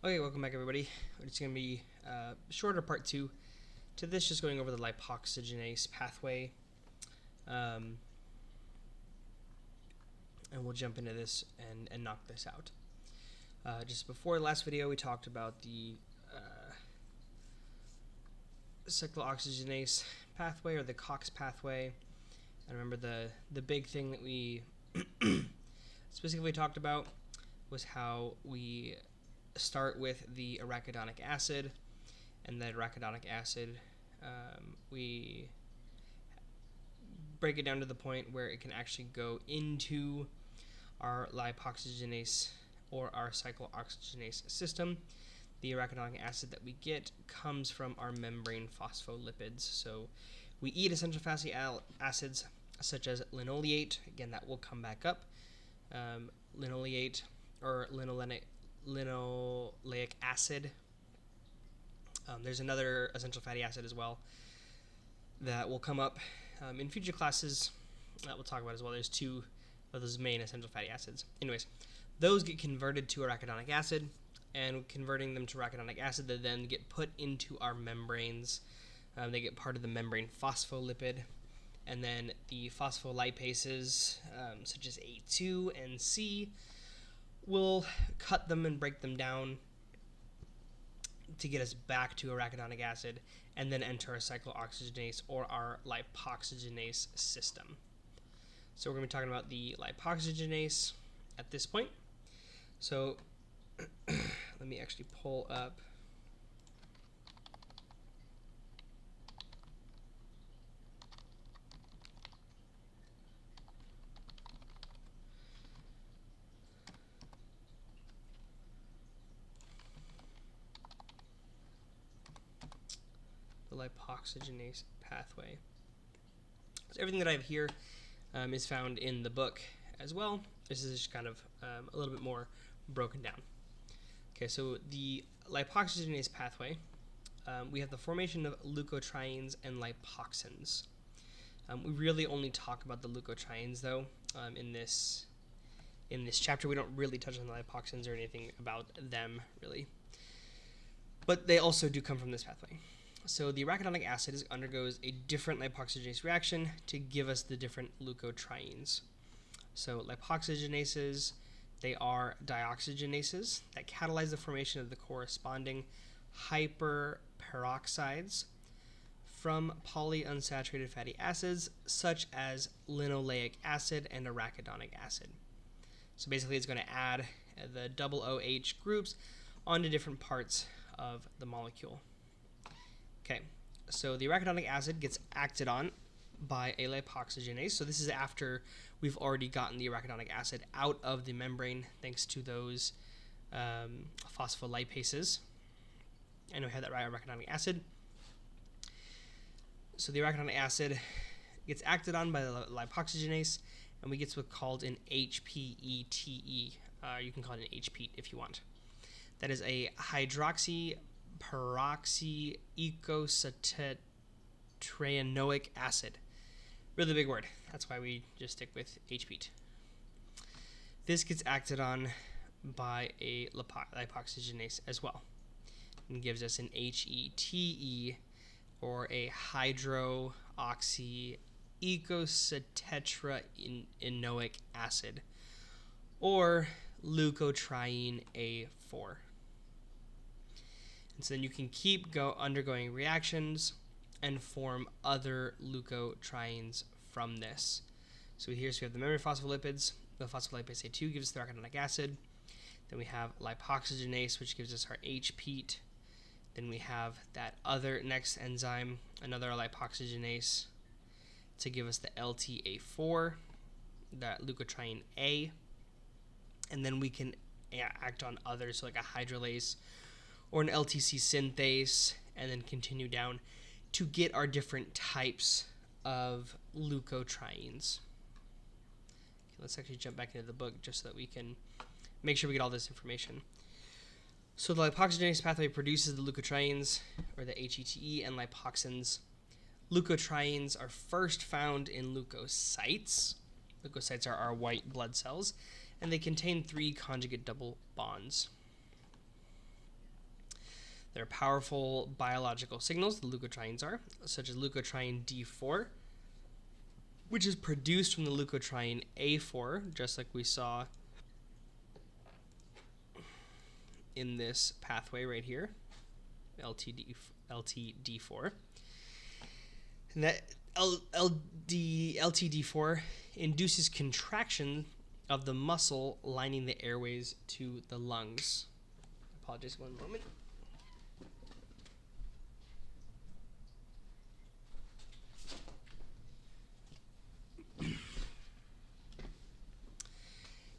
Okay, welcome back everybody. It's going to be a shorter part 2 to this, just going over the lipoxygenase pathway. And we'll jump into this and knock this out. Just before the last video, we talked about the cyclooxygenase pathway, or the COX pathway. And remember the big thing that we specifically talked about was how we start with the arachidonic acid, and that arachidonic acid, we break it down to the point where it can actually go into our lipoxygenase or our cyclooxygenase system. The arachidonic acid that we get comes from our membrane phospholipids. So we eat essential fatty acids such as linoleate. Again, that will come back up. Linoleate or linoleic acid. There's another essential fatty acid as well that will come up in future classes that we'll talk about as well. There's two of those main essential fatty acids. Anyways, those get converted to arachidonic acid, and converting them to arachidonic acid, they then get put into our membranes. They get part of the membrane phospholipid, and then the phospholipases, such as A2 and C, will cut them and break them down to get us back to arachidonic acid, and then enter our cyclooxygenase or our lipoxygenase system. So we're going to be talking about the lipoxygenase at this point. So let me actually pull up the lipoxygenase pathway. So everything that I have here is found in the book as well. This is just kind of a little bit more broken down. Okay, so the lipoxygenase pathway, we have the formation of leukotrienes and lipoxins. We really only talk about the leukotrienes though in this chapter. We don't really touch on the lipoxins or anything about them really, but they also do come from this pathway. So the arachidonic acid undergoes a different lipoxygenase reaction to give us the different leukotrienes. So lipoxygenases, they are dioxygenases that catalyze the formation of the corresponding hyperperoxides from polyunsaturated fatty acids such as linoleic acid and arachidonic acid. So basically it's going to add the double OH groups onto different parts of the molecule. Okay, so the arachidonic acid gets acted on by a lipoxygenase. So this is after we've already gotten the arachidonic acid out of the membrane thanks to those phospholipases. And we have that arachidonic acid. So the arachidonic acid gets acted on by the lipoxygenase, and we get what's called an HPETE. You can call it an HPET if you want. That is a hydroxyperoxy eicosanoid acid. Really big word. That's why we just stick with HPET. This gets acted on by a lipoxygenase as well, and gives us an HETE, or a hydroxy eicosanoid acid, or leukotriene A4. And so then you can keep undergoing reactions and form other leukotrienes from this. So here we have the membrane phospholipids. The phospholipase A2 gives us the arachidonic acid. Then we have lipoxygenase, which gives us our HPET. Then we have that other next enzyme, another lipoxygenase, to give us the LTA4, that leukotriene A. And then we can act on others, so like a hydrolase or an LTC synthase, and then continue down to get our different types of leukotrienes. Okay, let's actually jump back into the book just so that we can make sure we get all this information. So the lipoxygenase pathway produces the leukotrienes, or the HETE, and lipoxins. Leukotrienes are first found in leukocytes. Leukocytes are our white blood cells, and they contain 3 conjugate double bonds. They're powerful biological signals, the leukotrienes are, such as leukotriene D4, which is produced from the leukotriene A4, just like we saw in this pathway right here, LTD4. And that LTD4 induces contraction of the muscle lining the airways to the lungs. Apologies, one moment.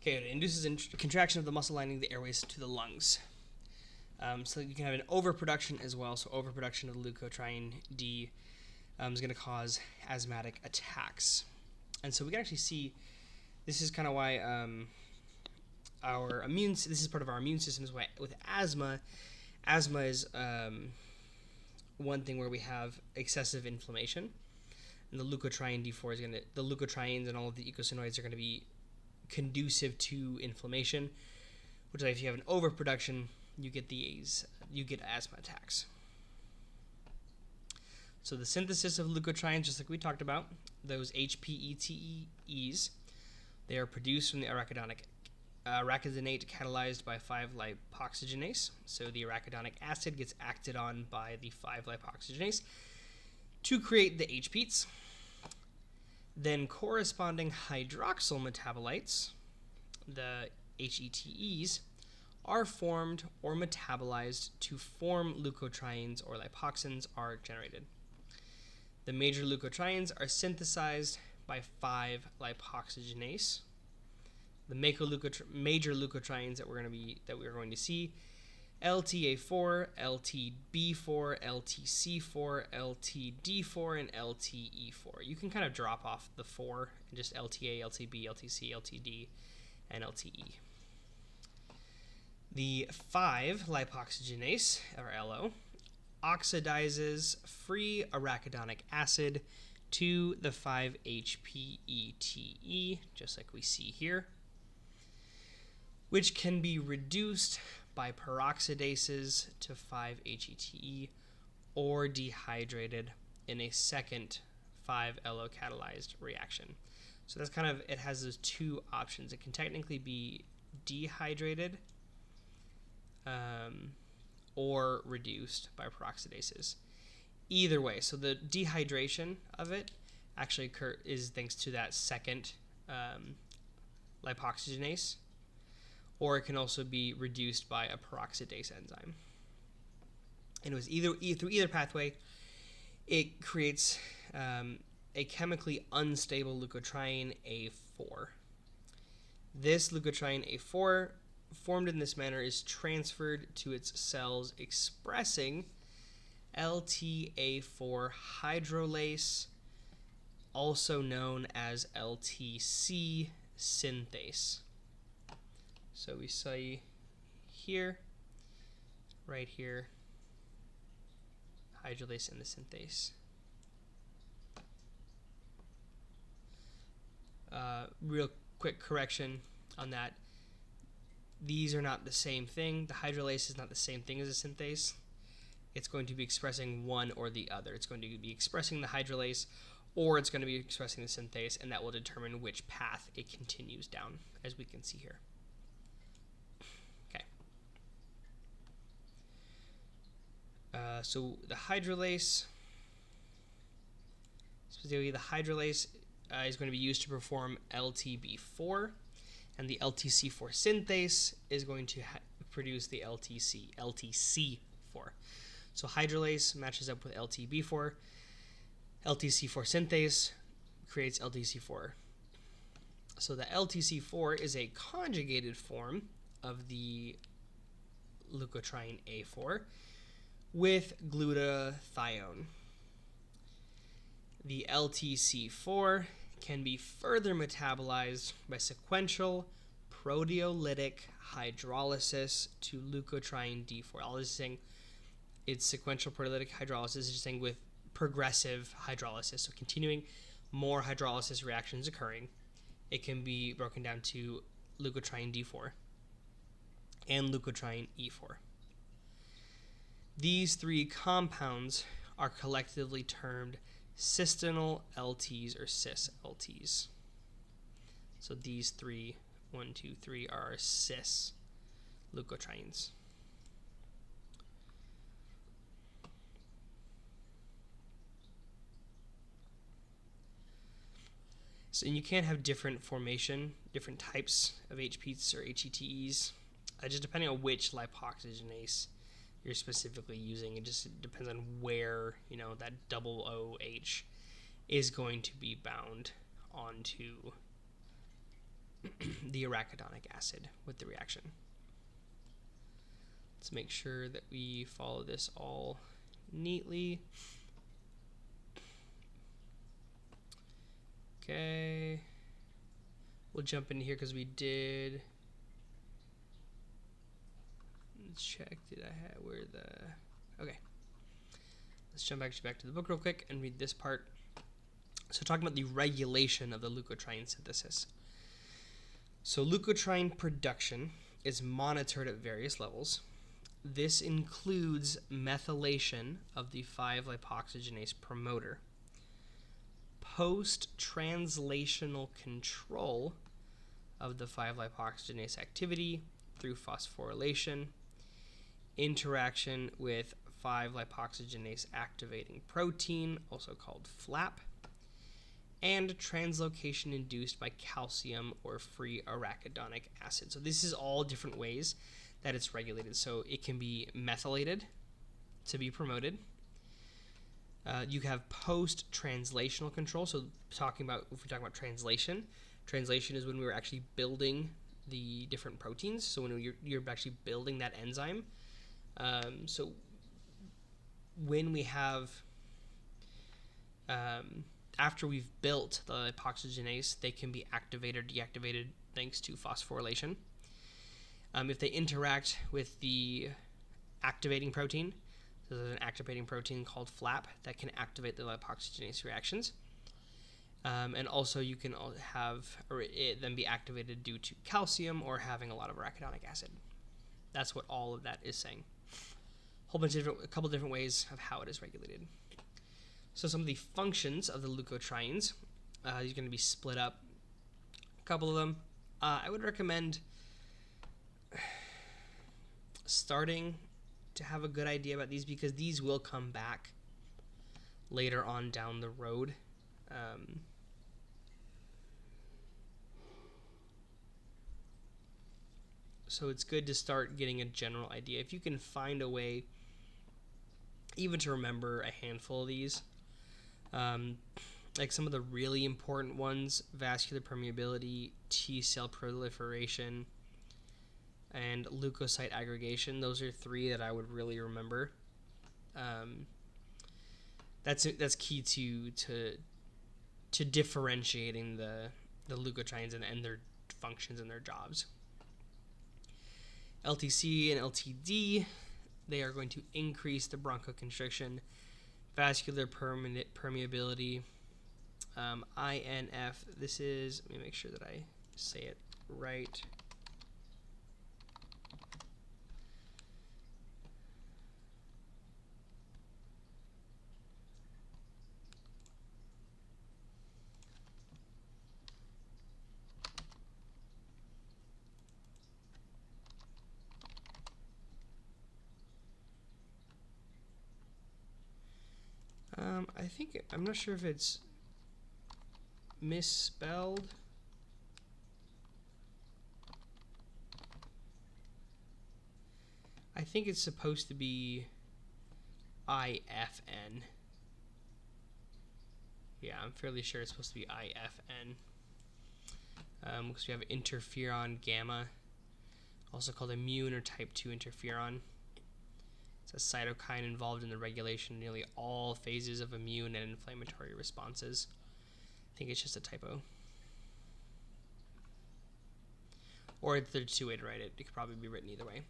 Okay, it induces contraction of the muscle lining the airways to the lungs. So you can have an overproduction as well. So overproduction of leukotriene D is going to cause asthmatic attacks. And so we can actually see, this is kind of why this is part of our immune system, is why with asthma is one thing where we have excessive inflammation. And the leukotriene D4 is the leukotrienes and all of the eicosanoids are going to be conducive to inflammation, which is if you have an overproduction, you get asthma attacks. So the synthesis of leukotrienes, just like we talked about, those HPETEs, they are produced from the arachidonic arachidonate catalyzed by 5-lipoxygenase. So the arachidonic acid gets acted on by the 5-lipoxygenase to create the HPETs. Then corresponding hydroxyl metabolites, the HETEs, are formed or metabolized to form leukotrienes, or lipoxins are generated. The major leukotrienes are synthesized by 5-lipoxygenase. The major leukotrienes that we're going to see: LTA4, LTB4, LTC4, LTD4, and LTE4. You can kind of drop off the 4 and just LTA, LTB, LTC, LTD, and LTE. The 5-lipoxygenase, or LO, oxidizes free arachidonic acid to the 5-HPETE, just like we see here, which can be reduced by peroxidases to 5-HETE or dehydrated in a second 5-LO catalyzed reaction. So that's kind of, it has those two options. It can technically be dehydrated or reduced by peroxidases. Either way, so the dehydration of it actually is thanks to that second lipoxygenase, or it can also be reduced by a peroxidase enzyme. And it was through either pathway, it creates a chemically unstable leukotriene A4. This leukotriene A4, formed in this manner, is transferred to its cells expressing LTA4 hydrolase, also known as LTC synthase. So we see here, right here, hydrolase and the synthase. Real quick correction on that. These are not the same thing. The hydrolase is not the same thing as a synthase. It's going to be expressing one or the other. It's going to be expressing the hydrolase, or it's going to be expressing the synthase, and that will determine which path it continues down, as we can see here. Okay. So the hydrolase, specifically the hydrolase, is going to be used to perform LTB4, and the LTC4 synthase is going to produce the LTC4. So hydrolase matches up with LTB4. LTC4 synthase creates LTC4. So the LTC4 is a conjugated form of the leukotriene A4 with glutathione. The LTC4 can be further metabolized by sequential proteolytic hydrolysis to leukotriene D4. All this is saying, it's sequential proteolytic hydrolysis, is just saying with progressive hydrolysis. So continuing more hydrolysis reactions occurring, it can be broken down to leukotriene D4 and leukotriene E4. These three compounds are collectively termed cystenyl LTs or cis LTs. So these three, 1, 2, 3, are cis leukotrienes. So, and you can have different formation, different types of HPs or HETEs, just depending on which lipoxygenase you're specifically using. It just depends on where, that double OH is going to be bound onto the arachidonic acid with the reaction. Let's make sure that we follow this all neatly. Okay, we'll jump in here because we did. Let's check. Did I have where the? Okay. Let's jump actually back to the book real quick and read this part. So talking about the regulation of the leukotriene synthesis. So leukotriene production is monitored at various levels. This includes methylation of the 5-lipoxygenase promoter, post-translational control of the 5-lipoxygenase activity through phosphorylation, interaction with 5-lipoxygenase activating protein, also called FLAP, and translocation induced by calcium or free arachidonic acid. So this is all different ways that it's regulated. So it can be methylated to be promoted. You have post-translational control. So if we talk about translation is when we were actually building the different proteins. So when you're actually building that enzyme. So when we have, after we've built the lipoxygenase, they can be activated or deactivated thanks to phosphorylation. If they interact with the activating protein, so there's an activating protein called FLAP that can activate the lipoxygenase reactions. And also you can have them be activated due to calcium or having a lot of arachidonic acid. That's what all of that is saying. A couple different ways of how it is regulated. So some of the functions of the leukotrienes, is going to be split up. A couple of them. I would recommend starting to have a good idea about these because these will come back later on down the road. So it's good to start getting a general idea. If you can find a way even to remember a handful of these, like some of the really important ones, vascular permeability, T cell proliferation, and leukocyte aggregation. Those are three that I would really remember. That's key to differentiating the leukotrienes and their functions and their jobs. LTC and LTD, they are going to increase the bronchoconstriction, vascular permeability. INF, this is, let me make sure that I say it right. I'm not sure if it's misspelled. I think it's supposed to be IFN. Yeah, I'm fairly sure it's supposed to be IFN. Because we have interferon gamma, also called immune or type 2 interferon. It's a cytokine involved in the regulation of nearly all phases of immune and inflammatory responses. I think it's just a typo. Or there's two ways to write it. It could probably be written either way.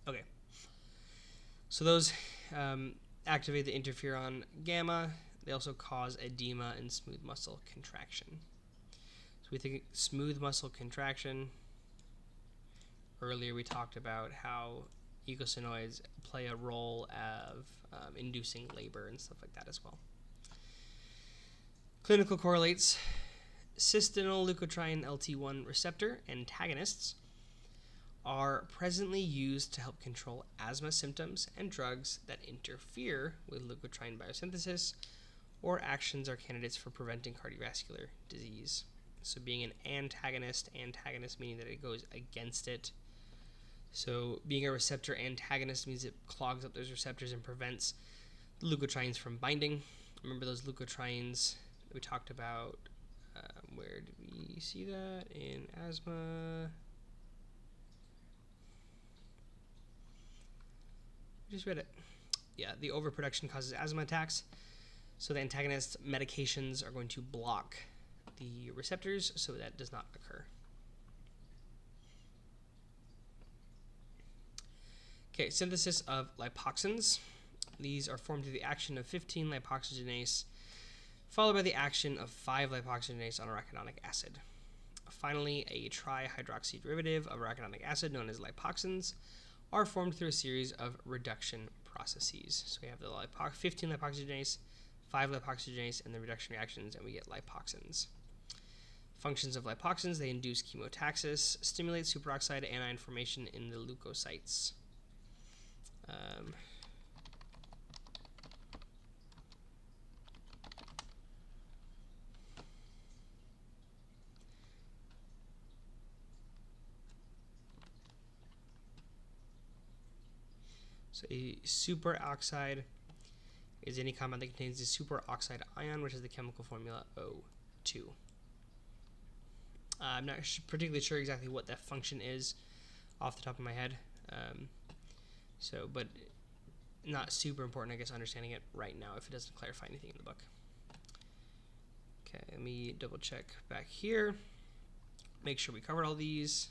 Okay. So those activate the interferon gamma. They also cause edema and smooth muscle contraction. So we think smooth muscle contraction. Earlier we talked about how eicosanoids play a role of inducing labor and stuff like that as well. Clinical correlates. Cystenyl leukotriene LT1 receptor antagonists are presently used to help control asthma symptoms, and drugs that interfere with leukotriene biosynthesis or actions are candidates for preventing cardiovascular disease. So being an antagonist meaning that it goes against it. So being a receptor antagonist means it clogs up those receptors and prevents the leukotrienes from binding. Remember those leukotrienes that we talked about? Where did we see that? In asthma. I just read it. Yeah, the overproduction causes asthma attacks. So the antagonist medications are going to block the receptors so that does not occur. Okay, synthesis of lipoxins. These are formed through the action of 15-lipoxygenase, followed by the action of 5-lipoxygenase on arachidonic acid. Finally, a trihydroxy derivative of arachidonic acid, known as lipoxins, are formed through a series of reduction processes. So we have the 15-lipoxygenase, 5-lipoxygenase, and the reduction reactions, and we get lipoxins. Functions of lipoxins: they induce chemotaxis, stimulate superoxide anion formation in the leukocytes. So a superoxide is any compound that contains the superoxide ion, which is the chemical formula O2. I'm not particularly sure exactly what that function is off the top of my head. But not super important, I guess, understanding it right now if it doesn't clarify anything in the book. Okay, let me double check back here. Make sure we covered all these.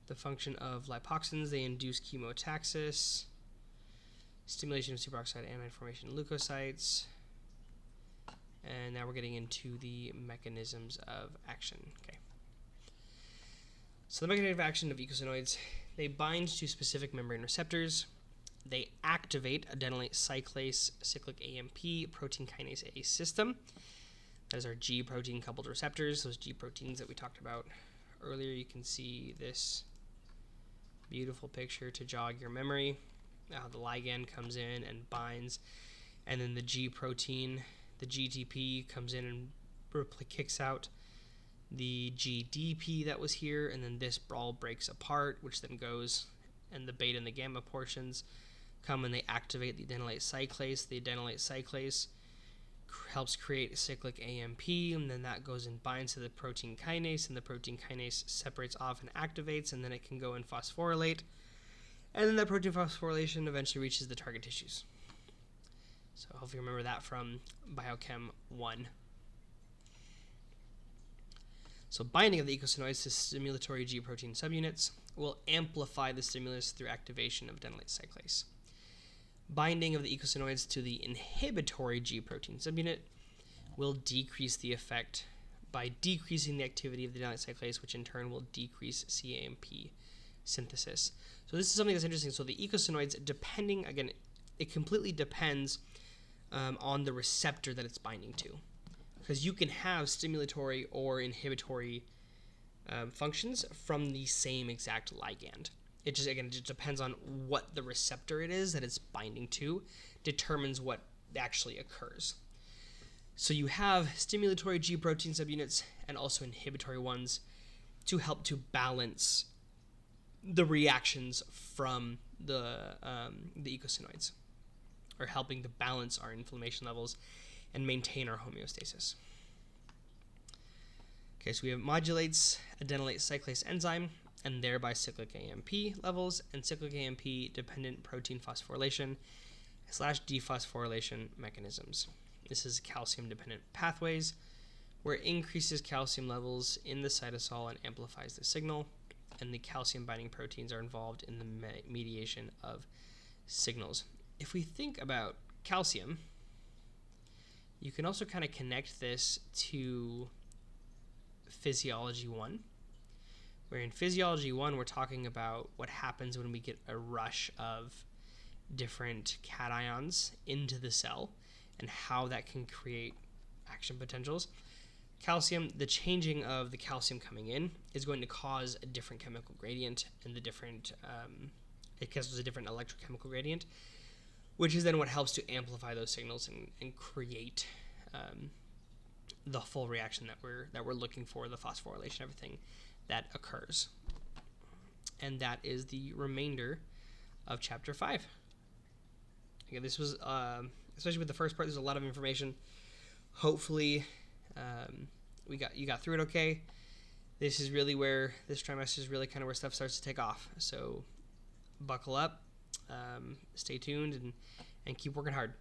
The function of lipoxins: they induce chemotaxis, stimulation of superoxide anion formation in leukocytes. And now we're getting into the mechanisms of action. Okay. So the mechanism of action of eicosanoids: they bind to specific membrane receptors. They activate adenylate cyclase cyclic AMP protein kinase A system. That is our G protein coupled receptors, those G proteins that we talked about earlier. You can see this beautiful picture to jog your memory. How the ligand comes in and binds, and then the G protein, the GTP, comes in and kicks out the GDP that was here, and then this all breaks apart, which then goes, and the beta and the gamma portions come and they activate the adenylate cyclase. The adenylate cyclase helps create cyclic AMP, and then that goes and binds to the protein kinase, and the protein kinase separates off and activates, and then it can go and phosphorylate, and then that protein phosphorylation eventually reaches the target tissues. So hopefully you remember that from Biochem 1. So binding of the eicosanoids to stimulatory G protein subunits will amplify the stimulus through activation of adenylate cyclase. Binding of the eicosanoids to the inhibitory G protein subunit will decrease the effect by decreasing the activity of the adenylate cyclase, which in turn will decrease CAMP synthesis. So this is something that's interesting. So the eicosanoids, depending, again, it completely depends on the receptor that it's binding to, because you can have stimulatory or inhibitory functions from the same exact ligand. It just depends on what the receptor it is that it's binding to, determines what actually occurs. So you have stimulatory G protein subunits and also inhibitory ones to help to balance the reactions from the eicosanoids, or helping to balance our inflammation levels and maintain our homeostasis. Okay, so we have modulates adenylate cyclase enzyme and thereby cyclic AMP levels and cyclic AMP dependent protein phosphorylation / dephosphorylation mechanisms. This is calcium dependent pathways where it increases calcium levels in the cytosol and amplifies the signal, and the calcium binding proteins are involved in the mediation of signals. If we think about calcium, you can also kind of connect this to physiology 1, Where in physiology 1, we're talking about what happens when we get a rush of different cations into the cell and how that can create action potentials. Calcium, the changing of the calcium coming in is going to cause a different chemical gradient, and the different it causes a different electrochemical gradient, which is then what helps to amplify those signals and create the full reaction that we're looking for, the phosphorylation, everything that occurs. And that is the remainder of chapter 5. Okay, this was especially with the first part, there's a lot of information. Hopefully you got through it okay. This is really where this trimester is really kind of where stuff starts to take off. So buckle up, stay tuned, and keep working hard.